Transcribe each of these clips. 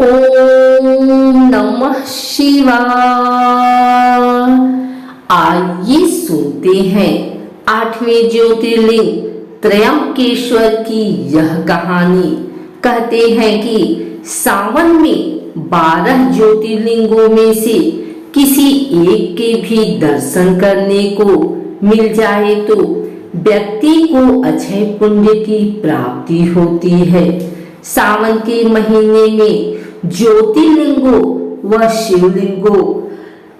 ओम नमः शिवाय। आइए सुनते हैं 8वें ज्योतिर्लिंग त्रयंबकेश्वर की यह कहानी। कहते हैं कि सावन में 12 ज्योतिर्लिंगों में से किसी एक के भी दर्शन करने को मिल जाए तो व्यक्ति को अक्षय पुण्य की प्राप्ति होती है। सावन के महीने में ज्योतिर्लिंगों व शिवलिंगों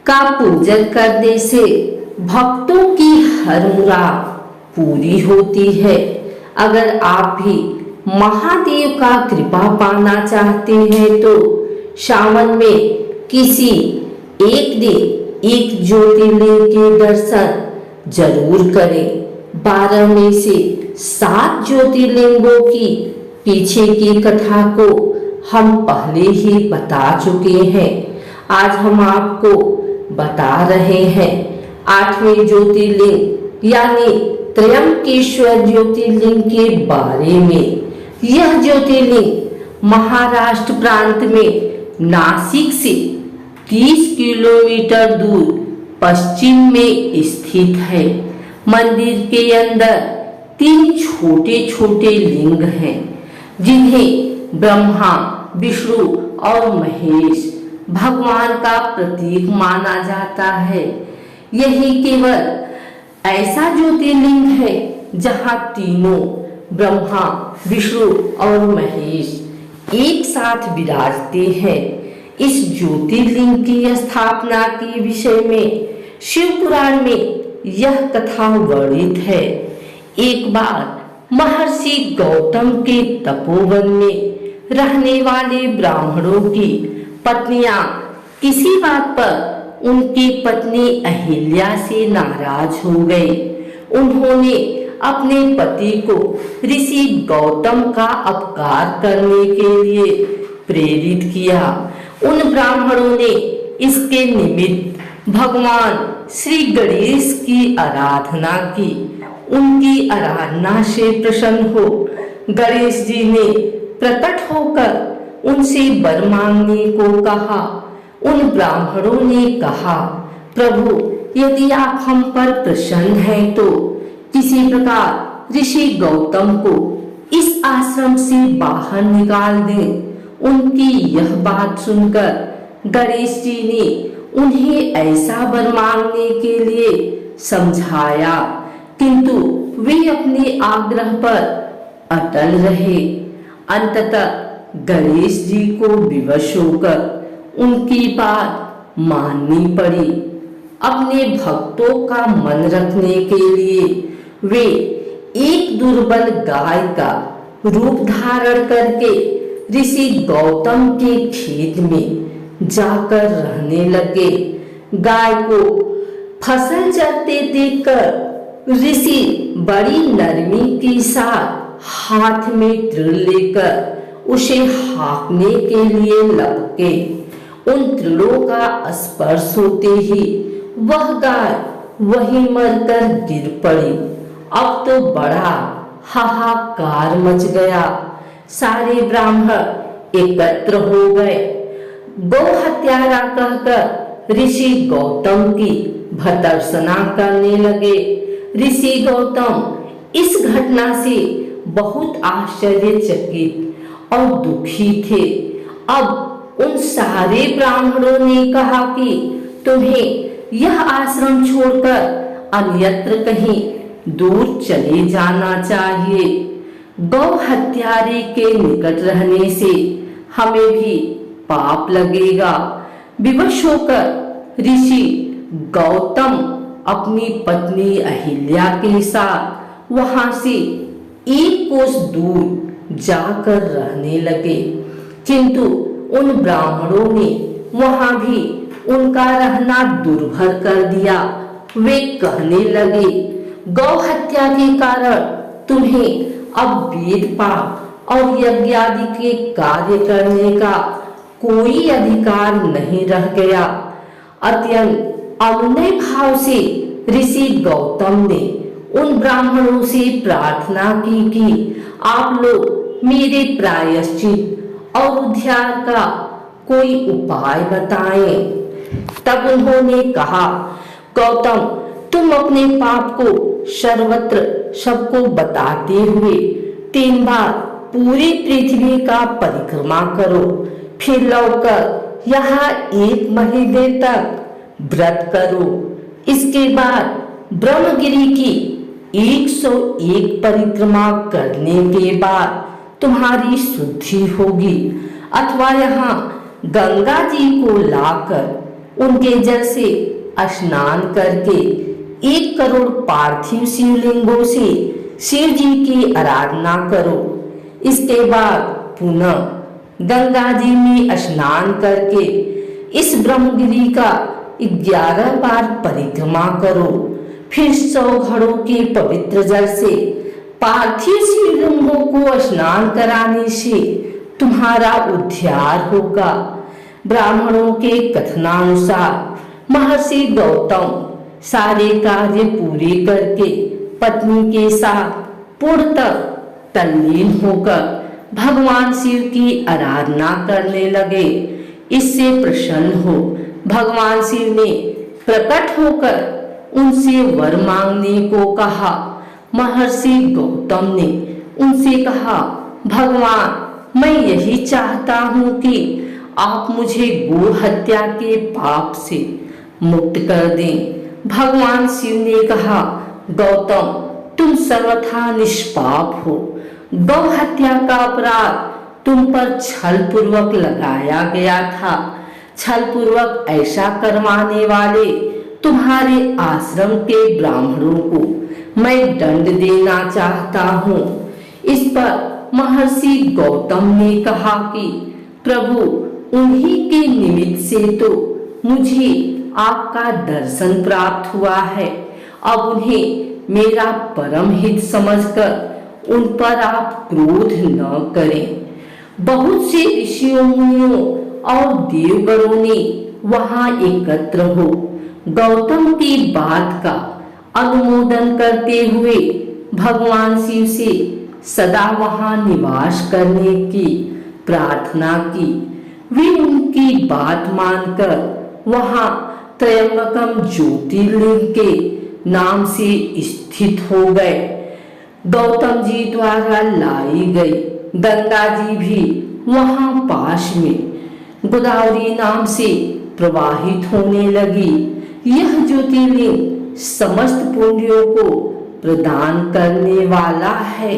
का पूजन करने से भक्तों की हर मुराद पूरी होती है। अगर आप भी महादेव का कृपा पाना चाहते हैं तो सावन में किसी एक दिन एक ज्योतिर्लिंग के दर्शन जरूर करें। 12 में से 7 ज्योतिर्लिंगों की पीछे की कथा को हम पहले ही बता चुके हैं। आज हम आपको बता रहे हैं 8वें ज्योतिर्लिंग यानी त्रयंबकेश्वर ज्योतिर्लिंग के बारे में। यह ज्योतिर्लिंग महाराष्ट्र प्रांत में नासिक से 30 किलोमीटर दूर पश्चिम में स्थित है। मंदिर के अंदर 3 छोटे छोटे लिंग हैं जिन्हें ब्रह्मा, विष्णु और महेश भगवान का प्रतीक माना जाता है। यही केवल ऐसा ज्योतिर्लिंग है जहां तीनों ब्रह्मा, विष्णु और महेश एक साथ विराजते हैं। इस ज्योतिर्लिंग की स्थापना के विषय में शिव पुराण में यह कथा वर्णित है। एक बार महर्षि गौतम के तपोवन में रहने वाले ब्राह्मणों की पत्नियां किसी बात पर उनकी पत्नी अहिल्या से नाराज हो गए। उन्होंने अपने पति को ऋषि गौतम का अपकार करने के लिए प्रेरित किया। उन ब्राह्मणों ने इसके निमित्त भगवान श्री गणेश की आराधना की। उनकी आराधना से प्रसन्न हो गणेश जी ने प्रकट होकर उनसे वर मांगने को कहा। उन ब्राह्मणों ने कहा, प्रभु यदि आप हम पर प्रसन्न हैं तो किसी प्रकार ऋषि गौतम को इस आश्रम से बाहर निकाल दें। उनकी यह बात सुनकर गणेश जी ने उन्हें ऐसा वर मांगने के लिए समझाया, किंतु वे अपने आग्रह पर अटल रहे। अंततः गणेश जी को विवश होकर उनकी बात माननी पड़ी। अपने भक्तों का मन रखने के लिए वे एक दुर्बल गाय का रूप धारण करके ऋषि गौतम के खेत में जाकर रहने लगे। गाय को फसल चरते देखकर ऋषि बड़ी नरमी के साथ हाथ में तृण लेकर उसे हाँकने के लिए लपके। उन तृणों का स्पर्श होते ही वह गाय वहीं मरकर गिर पड़ी। अब तो बड़ा हाहाकार मच गया। सारे ब्राह्मण एकत्र हो गए। गौ हत्यारा कहकर ऋषि गौतम की भर्त्सना करने लगे। ऋषि गौतम इस घटना से बहुत आश्चर्यचकित और दुखी थे। अब उन सारे ब्राह्मणों ने कहा कि तुम्हें यह आश्रम छोड़कर अन्यत्र कहीं दूर चले जाना चाहिए। गौ हत्यारे के निकट रहने से हमें भी पाप लगेगा। विवश होकर ऋषि गौतम अपनी पत्नी अहिल्या के साथ वहां से 1 कोस दूर जाकर रहने लगे, किंतु उन ब्राह्मणों ने वहां भी उनका रहना दुर्भर कर दिया। वे कहने लगे, गौ हत्या के कारण तुम्हें अब वेद पाठ और यज्ञ आदि के कार्य करने का कोई अधिकार नहीं रह गया। अत्यंत अनुनय भाव से ऋषि गौतम ने उन ब्राह्मणों से प्रार्थना की कि आप लोग मेरे प्रायश्चित और उद्धार का कोई उपाय बताएं। तब उन्होंने कहा, गौतम, तुम अपने पाप को सर्वत्र सबको बताते हुए 3 बार पूरी पृथ्वी का परिक्रमा करो, फिर लौटकर यहाँ 1 महीने तक व्रत करो। इसके बाद ब्रह्मगिरी की 101 परिक्रमा करने के बाद तुम्हारी शुद्धि होगी। अथवा यहाँ गंगा जी को लाकर उनके जल से स्नान करके 1 करोड़ पार्थिव शिवलिंगों से शिव जी की आराधना करो। इसके बाद पुनः गंगा जी में स्नान करके इस ब्रह्मगिरी का 11 बार परिक्रमा करो। फिर 100 घड़ों के पवित्र जल से पार्थिव शिवलिंगों को स्नान कराने से तुम्हारा उद्धार होगा। ब्राह्मणों के कथनानुसार महर्षि गौतम सारे कार्य पूरे करके पत्नी के साथ पूर्णतः तल्लीन होकर भगवान शिव की आराधना करने लगे। इससे प्रसन्न हो भगवान शिव ने प्रकट होकर उनसे वर मांगने को कहा। महर्षि गौतम ने उनसे कहा, भगवान, मैं यही चाहता हूँ कि आप मुझे गो हत्या के पाप से मुक्त कर दें। भगवान शिव ने कहा, गौतम, तुम सर्वथा निष्पाप हो। गौ हत्या का अपराध तुम पर छल पूर्वक लगाया गया था। छल पूर्वक ऐसा करवाने वाले तुम्हारे आश्रम के ब्राह्मणों को मैं दंड देना चाहता हूँ। इस पर महर्षि गौतम ने कहा कि प्रभु, उन्हीं के निमित्त से तो मुझे आपका दर्शन प्राप्त हुआ है। अब उन्हें मेरा परम हित समझकर उन पर आप क्रोध न करें। बहुत से ऋषियों, मुनियों और देवगणों ने वहां एकत्र हो गौतम की बात का अनुमोदन करते हुए भगवान शिव से सदा वहां निवास करने की प्रार्थना की। वे उनकी बात मानकर वहां त्रयंबकम ज्योतिर्लिंग के नाम से स्थित हो गए। गौतम जी द्वारा लाई गई गंगा जी भी वहां पास में गोदावरी नाम से प्रवाहित होने लगी। यह ज्योतिर्लिंग समस्त पुण्यों को प्रदान करने वाला है।